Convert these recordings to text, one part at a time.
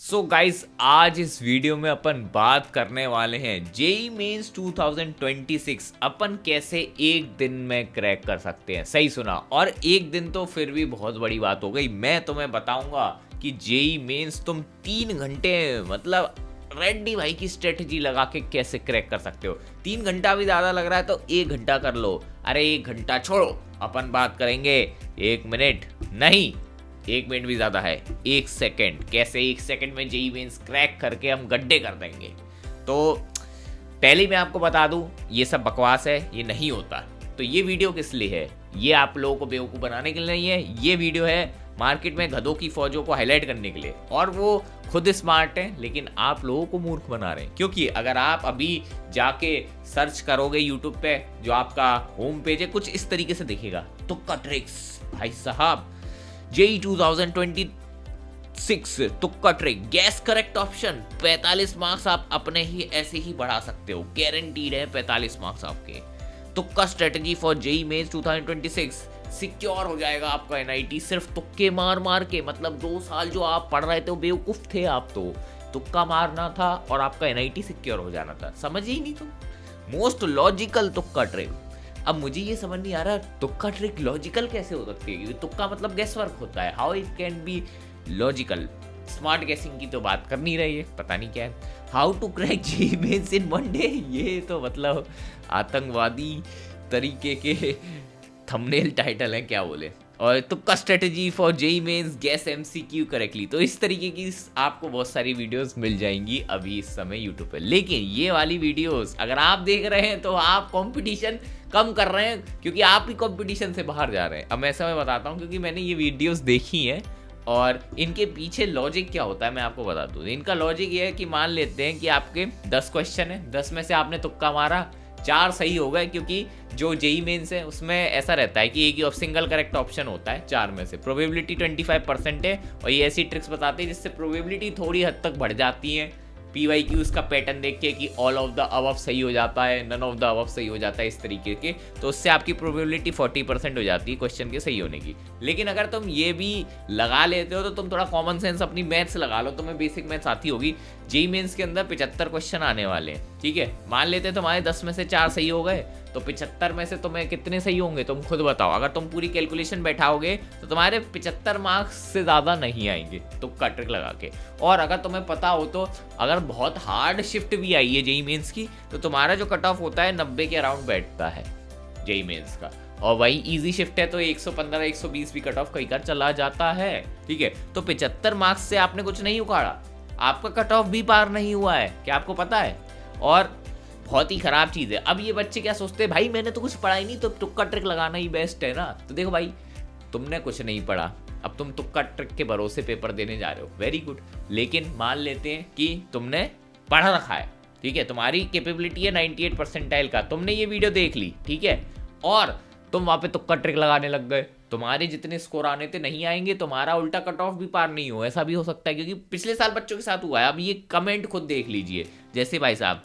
So guys, आज इस video में अपन बात करने वाले हैं जेई मेंस 2026 अपन कैसे एक दिन में क्रैक कर सकते हैं। सही सुना, और एक दिन तो फिर भी बहुत बड़ी बात हो गई। मैं तुम्हें बताऊंगा कि जेई मेंस तुम 3 घंटे मतलब रेड्डी भाई की स्ट्रेटजी लगा के कैसे क्रैक कर सकते हो। 3 घंटा भी ज्यादा लग रहा है तो 1 घंटा कर लो। अरे 1 घंटा छोड़ो, अपन बात करेंगे 1 मिनट नहीं, 1 मिनट भी ज्यादा है, 1 सेकेंड। कैसे 1 सेकेंड में जेई मेंस क्रैक करके हम गड्ढे कर देंगे। तो पहले मैं आपको बता दूं, ये सब बकवास है, ये नहीं होता। तो ये वीडियो किस लिए है? ये आप लोगों को बेवकूफ़ बनाने के लिए नहीं है। ये वीडियो है मार्केट में गधों की फौजों को हाईलाइट करने के लिए, और वो खुद स्मार्ट हैं लेकिन आप लोगों को मूर्ख बना रहे हैं। क्योंकि अगर आप अभी जाके सर्च करोगे यूट्यूब पे, जो आपका होम पेज है, कुछ इस तरीके से दिखेगा, तुक्का ट्रिक्स। भाई साहब, जेई 2026 तुक्का trick, gas correct option, 45 marks आप अपने ही ऐसे ही बढ़ा सकते हो। गारंटीड है 45 मार्क्स आपके। तुक्का strategy for JEE Mains 2026, secure हो जाएगा आपका एनआईटी सिर्फ तुक्के मार मार के। मतलब 2 साल जो आप पढ़ रहे थे वो बेवकूफ थे आप, तो तुक्का मारना था और आपका एनआईटी सिक्योर हो जाना था। समझ ही नहीं तुम। मोस्ट लॉजिकल तुक्का ट्रिक। अब मुझे ये समझ नहीं आ रहा तुक्का ट्रिक लॉजिकल कैसे हो सकती है, क्योंकि तुक्का मतलब गेस वर्क होता है। How it can be logical? Smart गेसिंग की तो बात कर नहीं रही है, पता नहीं क्या है। How to crack JEE Mains in 1 day, ये तो मतलब आतंकवादी तरीके के थंबनेल टाइटल है, क्या बोले। और तुक्का strategy for JEE Mains guess MCQ correctly. तो इस तरीके की आपको बहुत सारी वीडियोस मिल जाएंगी अभी इस समय यूट्यूब पे। लेकिन ये वाली वीडियोस अगर आप देख रहे हैं तो आप कंपटीशन कम कर रहे हैं, क्योंकि आप ही कंपटीशन से बाहर जा रहे हैं। अब ऐसा मैं बताता हूँ, क्योंकि मैंने ये वीडियोस देखी हैं और इनके पीछे लॉजिक क्या होता है मैं आपको बता दूँ। इनका लॉजिक ये है कि मान लेते हैं कि आपके 10 क्वेश्चन है, 10 में से आपने तुक्का मारा, 4 सही हो गए। क्योंकि जो जेई मेंस है उसमें ऐसा रहता है कि एक ही सिंगल करेक्ट ऑप्शन होता है 4 में से। प्रोबेबिलिटी 25% है, और ये ऐसी ट्रिक्स बताते हैं जिससे प्रोबेबिलिटी थोड़ी हद तक बढ़ जाती है। PYQs का पैटर्न देख के कि ऑल ऑफ द अबव सही हो जाता है, नन ऑफ द अबव सही हो जाता है, इस तरीके के। तो उससे आपकी प्रोबेबिलिटी 40% हो जाती है क्वेश्चन के सही होने की। लेकिन अगर तुम ये भी लगा लेते हो तो तुम थोड़ा कॉमन सेंस, अपनी मैथ्स लगा लो, तुम्हें बेसिक मैथ्स आती होगी। जेई मेंस के अंदर 75 क्वेश्चन आने वाले हैं, ठीक है। मान लेते हैं तुम्हारे 10 में से 4 सही हो गए, तो 75 में से तुम्हें कितने सही होंगे तुम खुद बताओ। अगर तुम पूरी कैलकुलेशन बैठाओगे तो तुम्हारे 75 मार्क्स से ज़्यादा नहीं आएंगे तुक्का ट्रिक लगा के। और अगर तुम्हें पता हो तो अगर बहुत हार्ड शिफ्ट भी आई है जेई मेंस की, तो तुम्हारा जो कट ऑफ होता है 90 के अराउंड बैठता है जेई मेंस का। और वही इजी शिफ्ट है तो 115 120 भी कट ऑफ कई बार चला जाता है, ठीक है। तो 75 मार्क्स से आपने कुछ नहीं उखाड़ा, आपका कट ऑफ भी पार नहीं हुआ है, क्या आपको पता है? और बहुत ही खराब चीज़ है। अब ये बच्चे क्या सोचते हैं, भाई मैंने तो कुछ पढ़ा ही नहीं, तो तुक्का ट्रिक लगाना ही बेस्ट है ना। तो देखो भाई, तुमने कुछ नहीं पढ़ा, अब तुम तुक्का ट्रिक के भरोसे पेपर देने जा रहे हो, वेरी गुड। लेकिन मान लेते हैं कि तुमने पढ़ रखा है, ठीक है, तुम्हारी कैपेबिलिटी है 98 परसेंटाइल का, तुमने ये वीडियो देख ली, ठीक है, और तुम वहाँ पे तुक्का ट्रिक लगाने लग गए। तुम्हारे जितने स्कोर आने थे नहीं आएंगे, तुम्हारा उल्टा कट ऑफ भी पार नहीं हो, ऐसा भी हो सकता है। क्योंकि पिछले साल बच्चों के साथ हुआ है। अब ये कमेंट खुद देख लीजिए। जैसे भाई साहब,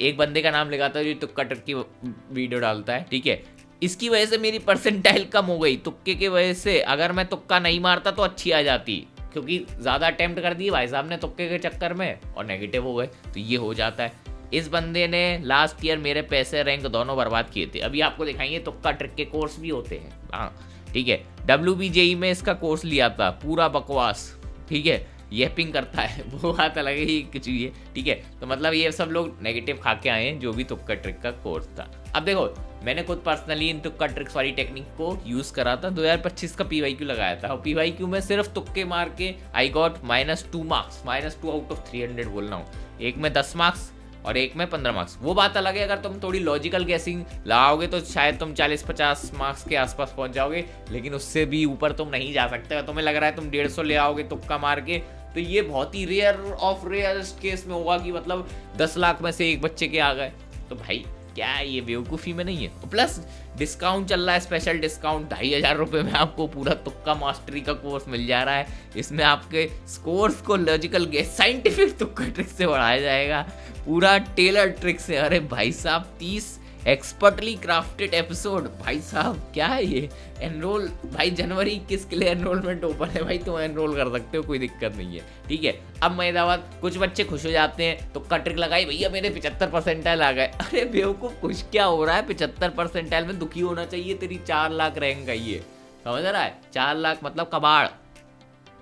एक बंदे का नाम लगाता है जो तुक्का ट्रिक की वीडियो डालता है, ठीक है, इसकी वजह से मेरी परसेंटाइल कम हो गई तुक्के की वजह से। अगर मैं तुक्का नहीं मारता तो अच्छी आ जाती, क्योंकि ज़्यादा अटेम्प्ट कर दिए भाई साहब ने तुक्के के चक्कर में और नेगेटिव हो गए। तो ये हो जाता है। इस बंदे ने लास्ट ईयर मेरे पैसे रैंक दोनों बर्बाद किए थे। अभी आपको दिखाएंगे तुक्का ट्रिक के कोर्स भी होते हैं, हाँ, ठीक है। WBJE में इसका कोर्स लिया था, पूरा बकवास, ठीक है, येपिंग करता है, वो बात अलग ही कुछ है, ठीक है। तो मतलब ये सब लोग नेगेटिव खा के आए हैं जो भी तुक्का ट्रिक का कोर्स था। अब देखो, मैंने खुद पर्सनली इन तुक्का ट्रिक्स वाली टेक्निक को यूज़ करा था। 2025 का PYQ लगाया था, और PYQ में सिर्फ तुक्के मार के I got -2 marks, -2 out of 300 बोल रहा हूँ। एक में 10 मार्क्स और एक में 15 मार्क्स। वो बात अलग है, अगर तुम थोड़ी लॉजिकल गेसिंग लगाओगे तो शायद तुम 40-50 मार्क्स के आसपास पहुंच जाओगे, लेकिन उससे भी ऊपर तुम नहीं जा सकते। अगर तुम्हें लग रहा है तुम 150 ले आओगे तुक्का मार के, तो ये बहुत ही रेयर ऑफ रेयरस्ट केस में होगा कि मतलब 10 लाख में से एक बच्चे के आ गए। तो भाई क्या ये बेवकूफ़ी में नहीं है? प्लस डिस्काउंट चल रहा है, स्पेशल डिस्काउंट 2500 रुपये में आपको पूरा तुक्का मास्टरी का कोर्स मिल जा रहा है। इसमें आपके स्कोर्स को लॉजिकल गेस, साइंटिफिक तुक्का ट्रिक से बढ़ाया जाएगा, पूरा टेलर ट्रिक से। अरे भाई साहब, 30 एक्सपर्टली क्राफ्टेड एपिसोड, भाई साहब क्या है ये। एनरोल भाई, जनवरी 21 के लिए एनरोलमेंट ओपन है भाई, तुम एनरोल कर सकते हो, कोई दिक्कत नहीं है, ठीक है। अब महिदाबाद कुछ बच्चे खुश हो जाते हैं तो कट्रिक लगाई, भैया मेरे 75% आ गए। अरे बेवकूफ, खुश क्या हो रहा है? 75% में दुखी होना चाहिए, तेरी 4 लाख रैंक आई है, समझ रहा है? 4 लाख मतलब कबाड़।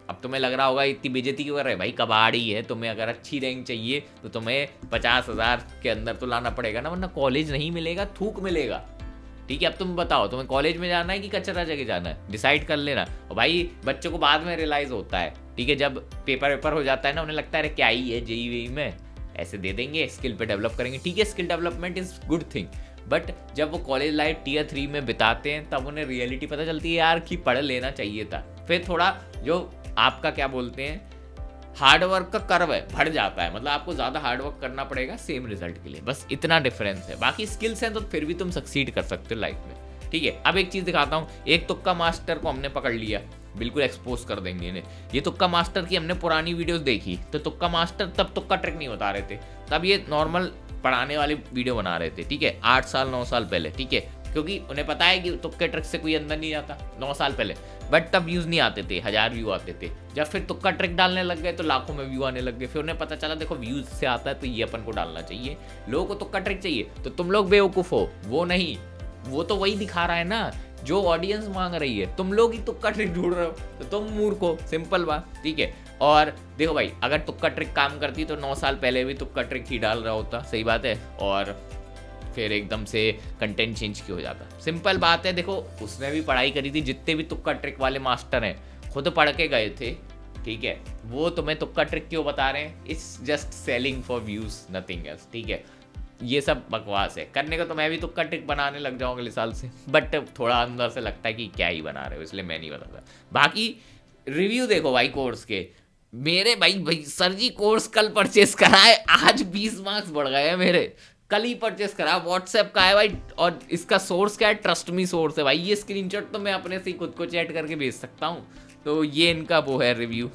अब तुम्हें लग रहा होगा इतनी बेइज्जती क्यों कर रहे हैं भाई, कबाड़ ही है। तुम्हें अगर अच्छी रैंक चाहिए तो तुम्हें 50,000 के अंदर तो लाना पड़ेगा ना, वरना कॉलेज नहीं मिलेगा, थूक मिलेगा, ठीक है। अब तुम बताओ, तुम्हें कॉलेज में जाना है कि कचरा जगह जाना है, डिसाइड कर लेना। और भाई बच्चों को बाद में रियलाइज होता है, ठीक है, जब पेपर हो जाता है ना, उन्हें लगता है अरे क्या ही है जेईई में, ऐसे दे देंगे, स्किल पे डेवलप करेंगे, ठीक है, skill development is good thing. But जब वो कॉलेज लाइफ टियर 3 में बिताते हैं तब उन्हें रियलिटी पता चलती है यार कि पढ़ लेना चाहिए था। फिर थोड़ा जो आपका क्या बोलते हैं हार्डवर्क का कर्व है बढ़ जाता है, मतलब आपको ज्यादा हार्डवर्क करना पड़ेगा सेम रिजल्ट के लिए, बस इतना डिफरेंस है। बाकी स्किल्स हैं तो फिर भी तुम सक्सीड कर सकते हो लाइफ में, ठीक है। अब एक चीज दिखाता हूँ, एक तुक्का मास्टर को हमने पकड़ लिया, बिल्कुल एक्सपोज कर देंगे इन्हें। ये तुक्का मास्टर की हमने पुरानी वीडियोस देखी, तो तुक्का मास्टर तब तुक्का ट्रिक नहीं बता रहे थे, तब ये नॉर्मल पढ़ाने वाली वीडियो बना रहे थे, ठीक है, 8 साल 9 साल पहले, ठीक है, क्योंकि उन्हें पता है कि तुक्के ट्रिक से कोई अंदर नहीं जाता 9 साल पहले। बट तब व्यूज नहीं आते थे, 1000 व्यू आते थे। जब फिर तुक्का ट्रिक डालने लग गए तो लाखों में व्यू आने लग गए। फिर उन्हें पता चला देखो व्यूज से आता है तो ये अपन को डालना चाहिए, लोगों को तुक्का ट्रिक चाहिए। तो तुम लोग बेवकूफ हो, वो नहीं, वो तो वही दिखा रहा है ना जो ऑडियंस मांग रही है, तुम लोग ही तुक्का ट्रिक ढूंढ रहे हो, तो तुम मूर्ख हो, सिंपल बात, ठीक है। और देखो भाई, अगर तुक्का ट्रिक काम करती तो 9 साल पहले भी तुक्का ट्रिक ही डाल रहा होता, सही बात है, और फिर एकदम से कंटेंट चेंज क्यों हो जाता। सिंपल बात है, देखो उसने भी पढ़ाई करी थी, जितने भी तुक्का ट्रिक वाले मास्टर हैं खुद पढ़ के गए थे, ठीक है। वो तुम्हें तुक्का ट्रिक क्यों बता रहे हैं? It's just selling for views, nothing else, ठीक है। ये सब बकवास है, करने का तो मैं भी तुक्का ट्रिक बनाने लग जाऊँ अगले साल से, बट थोड़ा अंदर से लगता है कि क्या ही बना रहे हो, इसलिए मैं नहीं बताता। बाकी रिव्यू देखो भाई कोर्स के, मेरे भाई सर जी कोर्स कल परचेस करा है, आज 20 मार्क्स बढ़ गए हैं मेरे, कल ही परचेस करा, व्हाट्सएप का है भाई, और इसका सोर्स क्या है? ट्रस्ट मी सोर्स है भाई। ये स्क्रीनशॉट तो मैं अपने से ही खुद को चैट करके भेज सकता हूँ, तो ये इनका वो है रिव्यू,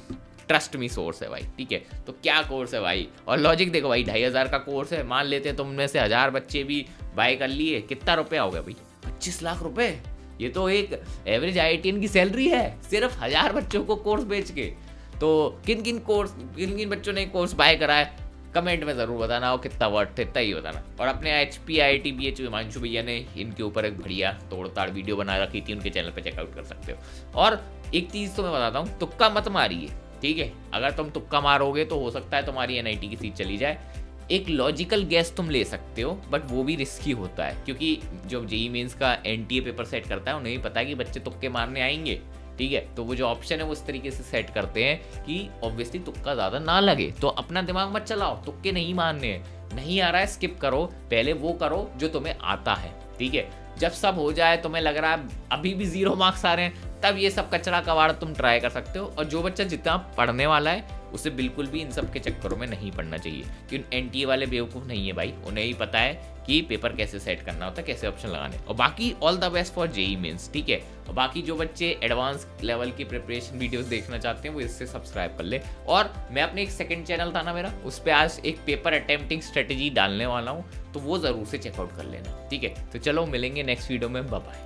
ट्रस्ट मी सोर्स है भाई, ठीक है। तो क्या कोर्स है भाई, और लॉजिक देखो भाई, 2500 का कोर्स है, मान लेते हैं तुम में से 1000 बच्चे भी बाय कर लिए, कितना रुपया हो गया भाई? 25 लाख रुपए। ये तो एक एवरेज IITian की सैलरी है, सिर्फ 1000 बच्चों को कोर्स बेच के। तो किन किन बच्चों ने कोर्स बाय करा है, कमेंट में ज़रूर बताना, और कितना वर्थ है इतना ही बताना। और अपने HP IIT BH हिमांशु भैया ने इनके ऊपर एक बढ़िया तोड़ताड़ वीडियो बना रखी थी, उनके चैनल पे चेकआउट कर सकते हो। और एक चीज़ तो मैं बताता हूँ, तुक्का मत मारिए, ठीक है। अगर तुम तुक्का मारोगे तो हो सकता है तुम्हारी NIT की सीट चली जाए। एक लॉजिकल गैस तुम ले सकते हो, बट वो भी रिस्की होता है, क्योंकि जो JEE मेंस का NTA पेपर सेट करता है उन्हें भी पता है कि बच्चे तुक्के मारने आएंगे, ठीक है। तो वो जो ऑप्शन है वो इस तरीके से सेट करते हैं कि ऑब्वियसली तुक्का ज़्यादा ना लगे। तो अपना दिमाग मत चलाओ, तुक्के नहीं मारने हैं, नहीं आ रहा है स्किप करो, पहले वो करो जो तुम्हें आता है, ठीक है। जब सब हो जाए, तुम्हें लग रहा है अभी भी 0 मार्क्स आ रहे हैं, तब ये सब कचरा कबाड़ तुम ट्राई कर सकते हो। और जो बच्चा जितना पढ़ने वाला है उसे बिल्कुल भी इन सब के चक्करों में नहीं पढ़ना चाहिए, क्योंकि NTA वाले बेवकूफ़ नहीं है भाई, उन्हें ही पता है कि पेपर कैसे सेट करना होता है, कैसे ऑप्शन लगाने। और बाकी all the best for JEE Mains, ठीक है। और बाकी जो बच्चे एडवांस लेवल की प्रिपरेशन वीडियोस देखना चाहते हैं वो इससे सब्सक्राइब कर ले। और मैं अपने एक सेकंड चैनल था ना मेरा, उस पर आज एक पेपर अटेम्प्टिंग स्ट्रेटेजी डालने वाला हूँ, तो वो ज़रूर से चेकआउट कर लेना, ठीक है। तो चलो मिलेंगे नेक्स्ट वीडियो में, बाय बाय।